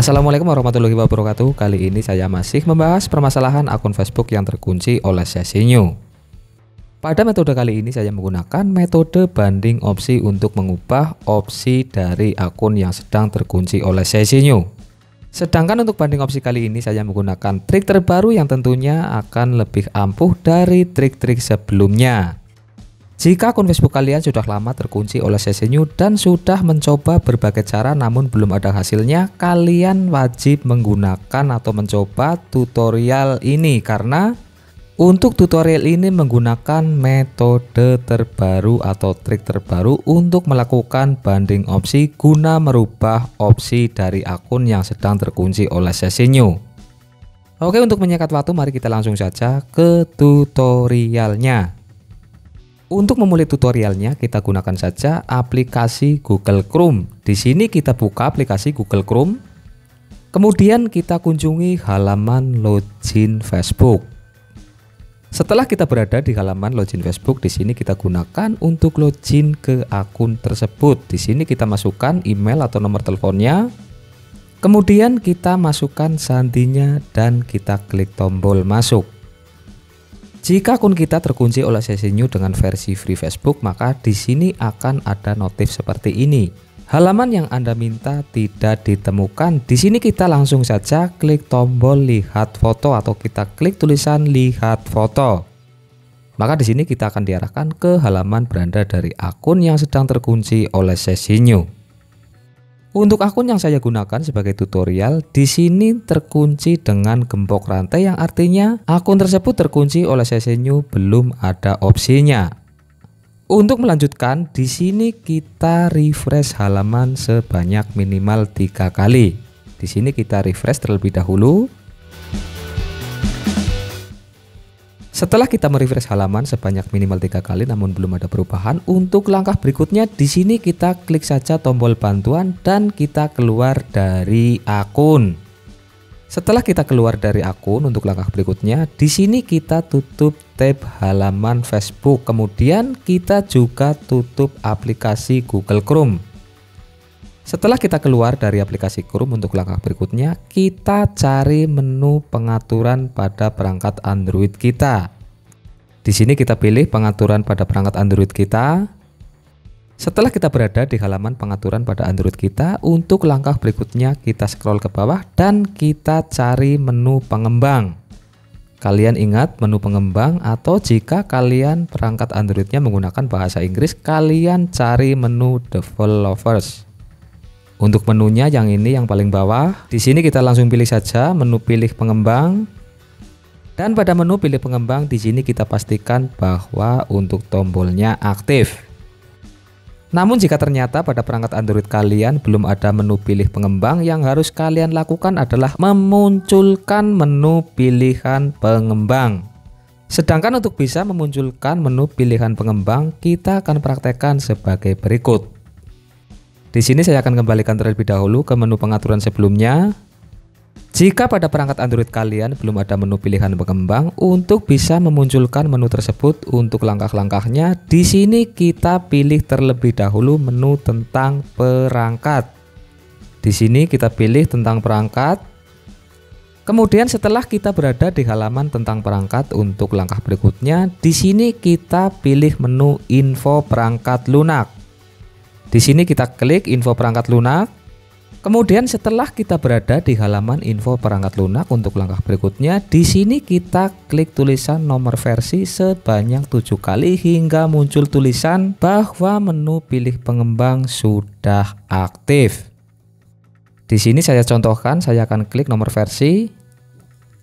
Assalamualaikum warahmatullahi wabarakatuh. Kali ini saya masih membahas permasalahan akun Facebook yang terkunci oleh sesi new. Pada metode kali ini saya menggunakan metode banding opsi untuk mengubah opsi dari akun yang sedang terkunci oleh sesi new. Sedangkan untuk banding opsi kali ini saya menggunakan trik terbaru yang tentunya akan lebih ampuh dari trik-trik sebelumnya. Jika akun Facebook kalian sudah lama terkunci oleh sesi new dan sudah mencoba berbagai cara namun belum ada hasilnya, kalian wajib menggunakan atau mencoba tutorial ini karena untuk tutorial ini menggunakan metode terbaru atau trik terbaru untuk melakukan banding opsi guna merubah opsi dari akun yang sedang terkunci oleh sesi new. Oke, untuk menyingkat waktu mari kita langsung saja ke tutorialnya. Untuk memulai tutorialnya kita gunakan saja aplikasi Google Chrome. Di sini kita buka aplikasi Google Chrome. Kemudian kita kunjungi halaman login Facebook. Setelah kita berada di halaman login Facebook, di sini kita gunakan untuk login ke akun tersebut. Di sini kita masukkan email atau nomor teleponnya. Kemudian kita masukkan sandinya dan kita klik tombol masuk. Jika akun kita terkunci oleh sesi new dengan versi free Facebook, maka di sini akan ada notif seperti ini. Halaman yang Anda minta tidak ditemukan. Di sini kita langsung saja klik tombol lihat foto atau kita klik tulisan lihat foto. Maka di sini kita akan diarahkan ke halaman beranda dari akun yang sedang terkunci oleh sesi new. Untuk akun yang saya gunakan sebagai tutorial, di sini terkunci dengan gembok rantai yang artinya akun tersebut terkunci oleh sesi new belum ada opsinya. Untuk melanjutkan, di sini kita refresh halaman sebanyak minimal 3 kali. Di sini kita refresh terlebih dahulu. Setelah kita merefresh halaman sebanyak minimal 3 kali namun belum ada perubahan, untuk langkah berikutnya di sini kita klik saja tombol bantuan dan kita keluar dari akun. Setelah kita keluar dari akun, untuk langkah berikutnya di sini kita tutup tab halaman Facebook. Kemudian kita juga tutup aplikasi Google Chrome. Setelah kita keluar dari aplikasi Chrome, untuk langkah berikutnya kita cari menu pengaturan pada perangkat Android kita. Di sini kita pilih pengaturan pada perangkat Android kita. Setelah kita berada di halaman pengaturan pada Android kita, untuk langkah berikutnya kita scroll ke bawah dan kita cari menu pengembang. Kalian ingat menu pengembang, atau jika kalian perangkat Androidnya menggunakan bahasa Inggris, kalian cari menu developers. Untuk menunya yang ini yang paling bawah, di sini kita langsung pilih saja menu pilih pengembang. Dan pada menu pilih pengembang di sini kita pastikan bahwa untuk tombolnya aktif. Namun jika ternyata pada perangkat Android kalian belum ada menu pilih pengembang, yang harus kalian lakukan adalah memunculkan menu pilihan pengembang. Sedangkan untuk bisa memunculkan menu pilihan pengembang, kita akan praktekkan sebagai berikut. Di sini saya akan kembalikan terlebih dahulu ke menu pengaturan sebelumnya. Jika pada perangkat Android kalian belum ada menu pilihan pengembang, untuk bisa memunculkan menu tersebut untuk langkah-langkahnya, di sini kita pilih terlebih dahulu menu tentang perangkat. Di sini kita pilih tentang perangkat. Kemudian setelah kita berada di halaman tentang perangkat, untuk langkah berikutnya di sini kita pilih menu info perangkat lunak. Di sini kita klik info perangkat lunak. Kemudian setelah kita berada di halaman info perangkat lunak, untuk langkah berikutnya di sini kita klik tulisan nomor versi sebanyak 7 kali hingga muncul tulisan bahwa menu pilih pengembang sudah aktif. Di sini saya contohkan, saya akan klik nomor versi.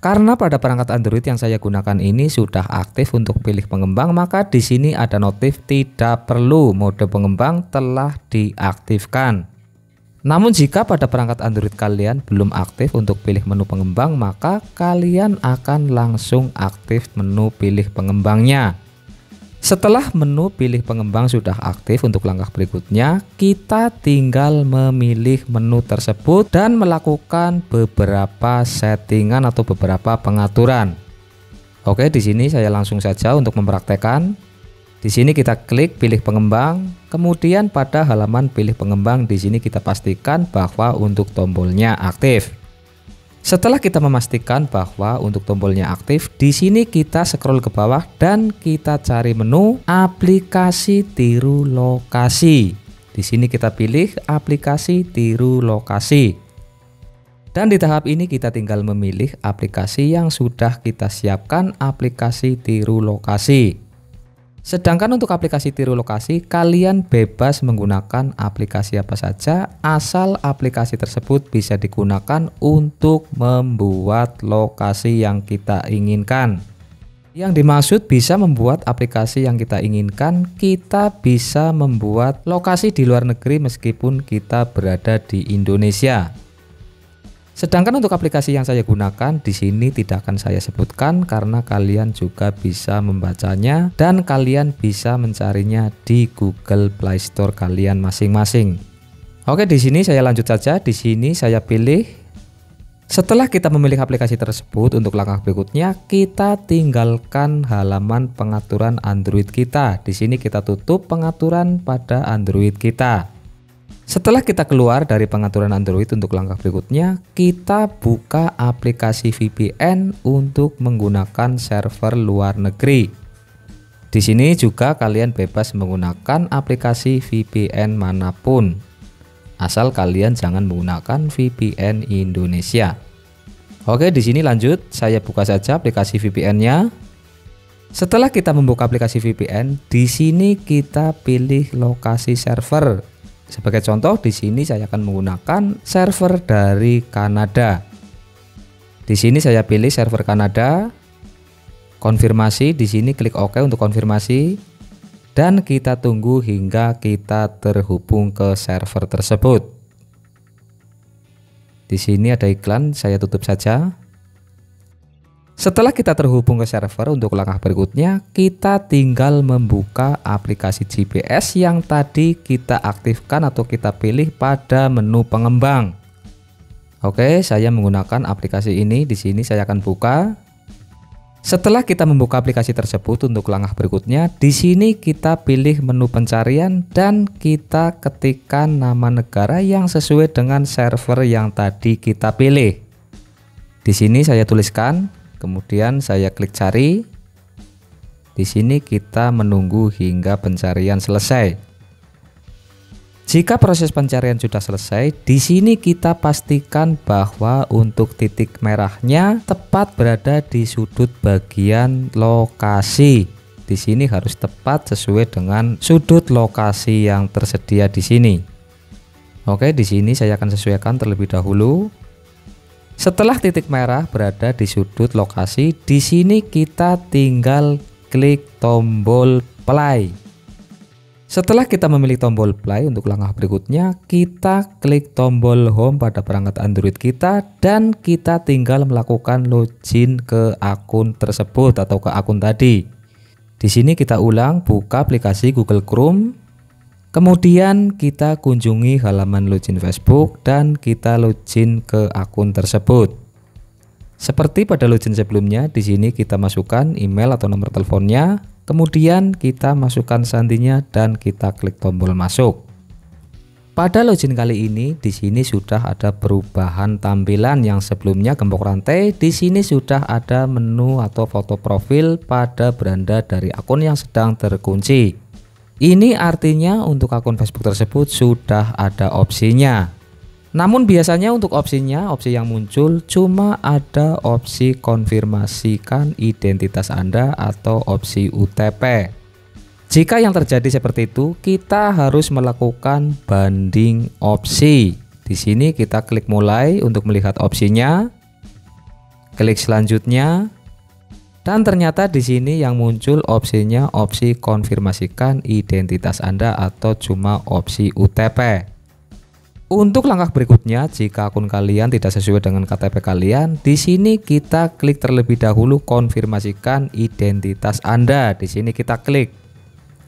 Karena pada perangkat Android yang saya gunakan ini sudah aktif untuk pilih pengembang, maka di sini ada notif tidak perlu, mode pengembang telah diaktifkan. Namun jika pada perangkat Android kalian belum aktif untuk pilih menu pengembang, maka kalian akan langsung aktif menu pilih pengembangnya. Setelah menu pilih pengembang sudah aktif, untuk langkah berikutnya kita tinggal memilih menu tersebut dan melakukan beberapa settingan atau beberapa pengaturan. Oke, di sini saya langsung saja untuk mempraktekkan. Di sini kita klik pilih pengembang, kemudian pada halaman pilih pengembang di sini kita pastikan bahwa untuk tombolnya aktif. Setelah kita memastikan bahwa untuk tombolnya aktif, di sini kita scroll ke bawah dan kita cari menu aplikasi tiru lokasi. Di sini kita pilih aplikasi tiru lokasi. Dan di tahap ini kita tinggal memilih aplikasi yang sudah kita siapkan, aplikasi tiru lokasi. Sedangkan untuk aplikasi tiru lokasi, kalian bebas menggunakan aplikasi apa saja asal aplikasi tersebut bisa digunakan untuk membuat lokasi yang kita inginkan. Yang dimaksud bisa membuat aplikasi yang kita inginkan, kita bisa membuat lokasi di luar negeri meskipun kita berada di Indonesia. Sedangkan untuk aplikasi yang saya gunakan di sini tidak akan saya sebutkan karena kalian juga bisa membacanya dan kalian bisa mencarinya di Google Play Store kalian masing-masing. Oke, di sini saya lanjut saja. Di sini saya pilih. Setelah kita memilih aplikasi tersebut, untuk langkah berikutnya kita tinggalkan halaman pengaturan Android kita. Di sini kita tutup pengaturan pada Android kita. Setelah kita keluar dari pengaturan Android, untuk langkah berikutnya kita buka aplikasi VPN untuk menggunakan server luar negeri. Di sini juga kalian bebas menggunakan aplikasi VPN manapun, asal kalian jangan menggunakan VPN Indonesia. Oke, di sini lanjut, saya buka saja aplikasi VPN-nya. Setelah kita membuka aplikasi VPN, di sini kita pilih lokasi server. Sebagai contoh, di sini saya akan menggunakan server dari Kanada. Di sini saya pilih server Kanada. Konfirmasi, di sini klik OK untuk konfirmasi. Dan kita tunggu hingga kita terhubung ke server tersebut. Di sini ada iklan, saya tutup saja. Setelah kita terhubung ke server, untuk langkah berikutnya kita tinggal membuka aplikasi GPS yang tadi kita aktifkan atau kita pilih pada menu pengembang. Oke, saya menggunakan aplikasi ini. Di sini saya akan buka. Setelah kita membuka aplikasi tersebut, untuk langkah berikutnya di sini kita pilih menu pencarian dan kita ketikkan nama negara yang sesuai dengan server yang tadi kita pilih. Di sini saya tuliskan. Kemudian saya klik cari. Di sini kita menunggu hingga pencarian selesai. Jika proses pencarian sudah selesai, di sini kita pastikan bahwa untuk titik merahnya tepat berada di sudut bagian lokasi. Di sini harus tepat sesuai dengan sudut lokasi yang tersedia di sini. Oke, di sini saya akan sesuaikan terlebih dahulu. Setelah titik merah berada di sudut lokasi, di sini kita tinggal klik tombol play. Setelah kita memilih tombol play, untuk langkah berikutnya kita klik tombol home pada perangkat Android kita dan kita tinggal melakukan login ke akun tersebut atau ke akun tadi. Di sini kita ulang, buka aplikasi Google Chrome. Kemudian kita kunjungi halaman login Facebook dan kita login ke akun tersebut. Seperti pada login sebelumnya, di sini kita masukkan email atau nomor teleponnya, kemudian kita masukkan sandinya dan kita klik tombol masuk. Pada login kali ini, di sini sudah ada perubahan tampilan. Yang sebelumnya gembok rantai, di sini sudah ada menu atau foto profil pada beranda dari akun yang sedang terkunci. Ini artinya untuk akun Facebook tersebut sudah ada opsinya. Namun biasanya untuk opsi yang muncul cuma ada opsi konfirmasikan identitas Anda atau opsi UTP. Jika yang terjadi seperti itu, kita harus melakukan banding opsi. Di sini kita klik mulai untuk melihat opsinya. Klik selanjutnya. Dan ternyata di sini yang muncul opsinya opsi konfirmasikan identitas Anda atau cuma opsi UTP. Untuk langkah berikutnya, jika akun kalian tidak sesuai dengan KTP kalian, di sini kita klik terlebih dahulu konfirmasikan identitas Anda. Di sini kita klik.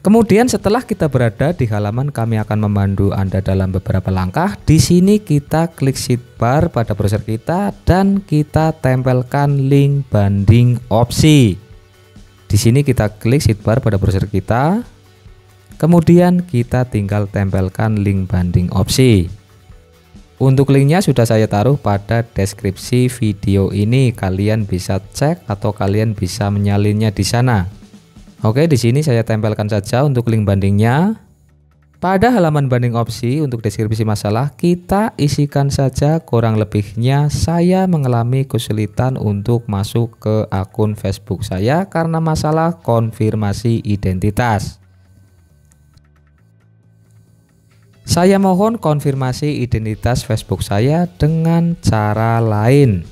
Kemudian setelah kita berada di halaman kami akan memandu Anda dalam beberapa langkah. Di sini kita klik sidebar pada browser kita dan kita tempelkan link banding opsi. Di sini kita klik sidebar pada browser kita. Kemudian kita tinggal tempelkan link banding opsi. Untuk linknya sudah saya taruh pada deskripsi video ini. Kalian bisa cek atau kalian bisa menyalinnya di sana. Oke, di sini saya tempelkan saja untuk link bandingnya. Pada halaman banding opsi untuk deskripsi masalah kita isikan saja kurang lebihnya saya mengalami kesulitan untuk masuk ke akun Facebook saya karena masalah konfirmasi identitas. Saya mohon konfirmasi identitas Facebook saya dengan cara lain.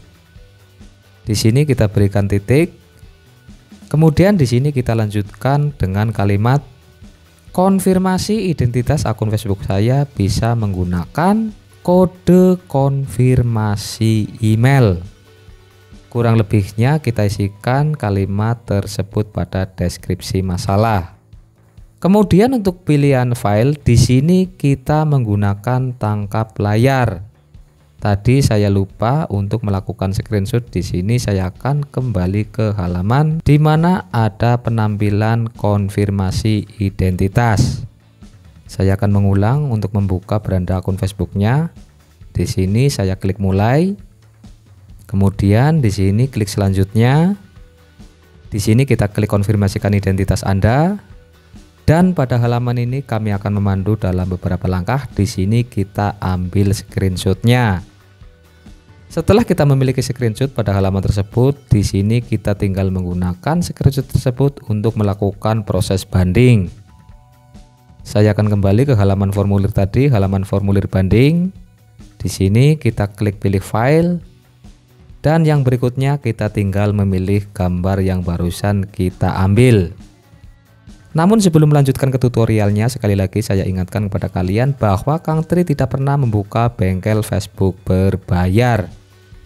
Di sini kita berikan titik. Kemudian di sini kita lanjutkan dengan kalimat konfirmasi identitas akun Facebook saya bisa menggunakan kode konfirmasi email. Kurang lebihnya kita isikan kalimat tersebut pada deskripsi masalah. Kemudian untuk pilihan file di sini kita menggunakan tangkap layar. Tadi saya lupa untuk melakukan screenshot. Di sini saya akan kembali ke halaman di mana ada penampilan konfirmasi identitas. Saya akan mengulang untuk membuka beranda akun Facebooknya. Di sini saya klik mulai. Kemudian di sini klik selanjutnya. Di sini kita klik konfirmasikan identitas Anda. Dan pada halaman ini kami akan memandu dalam beberapa langkah. Di sini kita ambil screenshotnya. Setelah kita memiliki screenshot pada halaman tersebut, di sini kita tinggal menggunakan screenshot tersebut untuk melakukan proses banding. Saya akan kembali ke halaman formulir tadi, halaman formulir banding. Di sini kita klik pilih file. Dan yang berikutnya kita tinggal memilih gambar yang barusan kita ambil. Namun sebelum melanjutkan ke tutorialnya, sekali lagi saya ingatkan kepada kalian bahwa Kang Tri tidak pernah membuka bengkel Facebook berbayar.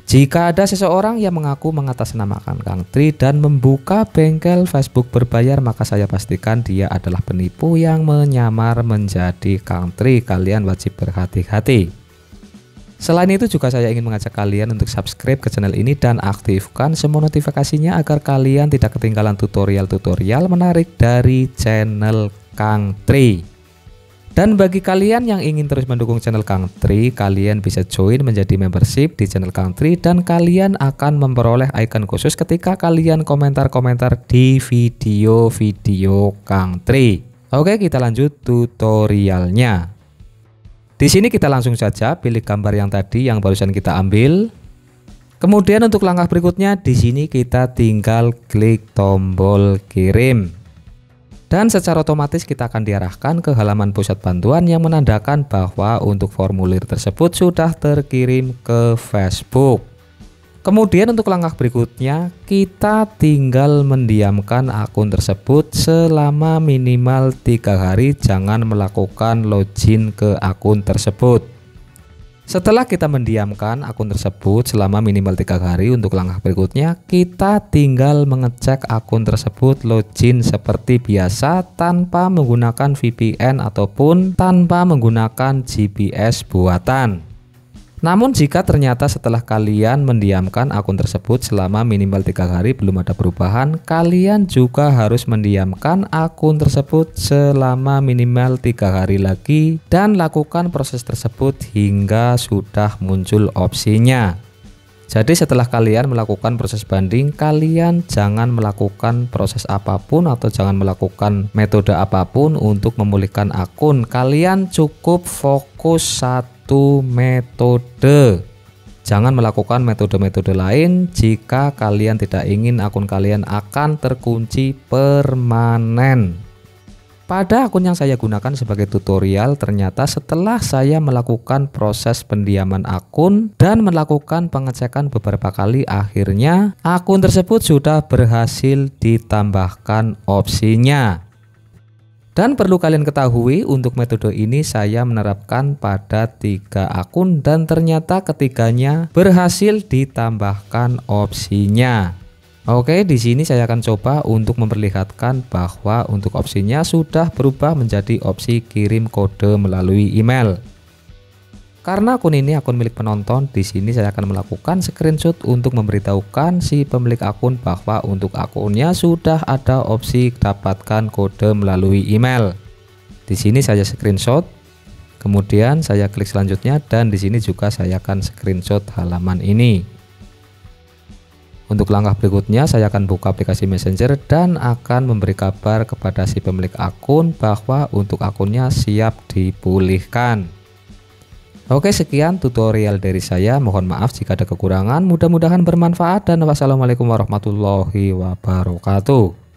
Jika ada seseorang yang mengaku mengatasnamakan Kang Tri dan membuka bengkel Facebook berbayar, maka saya pastikan dia adalah penipu yang menyamar menjadi Kang Tri. Kalian wajib berhati-hati. Selain itu juga saya ingin mengajak kalian untuk subscribe ke channel ini dan aktifkan semua notifikasinya agar kalian tidak ketinggalan tutorial-tutorial menarik dari channel Kang Tri. Dan bagi kalian yang ingin terus mendukung channel Kang Tri, kalian bisa join menjadi membership di channel Kang Tri dan kalian akan memperoleh icon khusus ketika kalian komentar-komentar di video-video Kang Tri. Oke, kita lanjut tutorialnya. Di sini kita langsung saja pilih gambar yang tadi yang barusan kita ambil. Kemudian untuk langkah berikutnya di sini kita tinggal klik tombol kirim. Dan secara otomatis kita akan diarahkan ke halaman pusat bantuan yang menandakan bahwa untuk formulir tersebut sudah terkirim ke Facebook. Kemudian untuk langkah berikutnya kita tinggal mendiamkan akun tersebut selama minimal 3 hari, jangan melakukan login ke akun tersebut. Setelah kita mendiamkan akun tersebut selama minimal 3 hari, untuk langkah berikutnya kita tinggal mengecek akun tersebut login seperti biasa tanpa menggunakan VPN ataupun tanpa menggunakan GPS buatan. Namun jika ternyata setelah kalian mendiamkan akun tersebut selama minimal 3 hari belum ada perubahan, kalian juga harus mendiamkan akun tersebut selama minimal 3 hari lagi dan lakukan proses tersebut hingga sudah muncul opsinya. Jadi setelah kalian melakukan proses banding, kalian jangan melakukan proses apapun atau jangan melakukan metode apapun untuk memulihkan akun. Kalian cukup fokus satu metode. Jangan melakukan metode-metode lain jika kalian tidak ingin akun kalian akan terkunci permanen. Pada akun yang saya gunakan sebagai tutorial, ternyata setelah saya melakukan proses pendiaman akun dan melakukan pengecekan beberapa kali, akhirnya akun tersebut sudah berhasil ditambahkan opsinya. Dan perlu kalian ketahui, untuk metode ini saya menerapkan pada 3 akun dan ternyata ketiganya berhasil ditambahkan opsinya. Oke, di sini saya akan coba untuk memperlihatkan bahwa untuk opsinya sudah berubah menjadi opsi kirim kode melalui email. Karena akun ini akun milik penonton, di sini saya akan melakukan screenshot untuk memberitahukan si pemilik akun bahwa untuk akunnya sudah ada opsi dapatkan kode melalui email. Di sini saya screenshot, kemudian saya klik selanjutnya dan di sini juga saya akan screenshot halaman ini. Untuk langkah berikutnya saya akan buka aplikasi Messenger dan akan memberi kabar kepada si pemilik akun bahwa untuk akunnya siap dipulihkan. Oke, sekian tutorial dari saya. Mohon maaf jika ada kekurangan. Mudah-mudahan bermanfaat dan wassalamualaikum warahmatullahi wabarakatuh.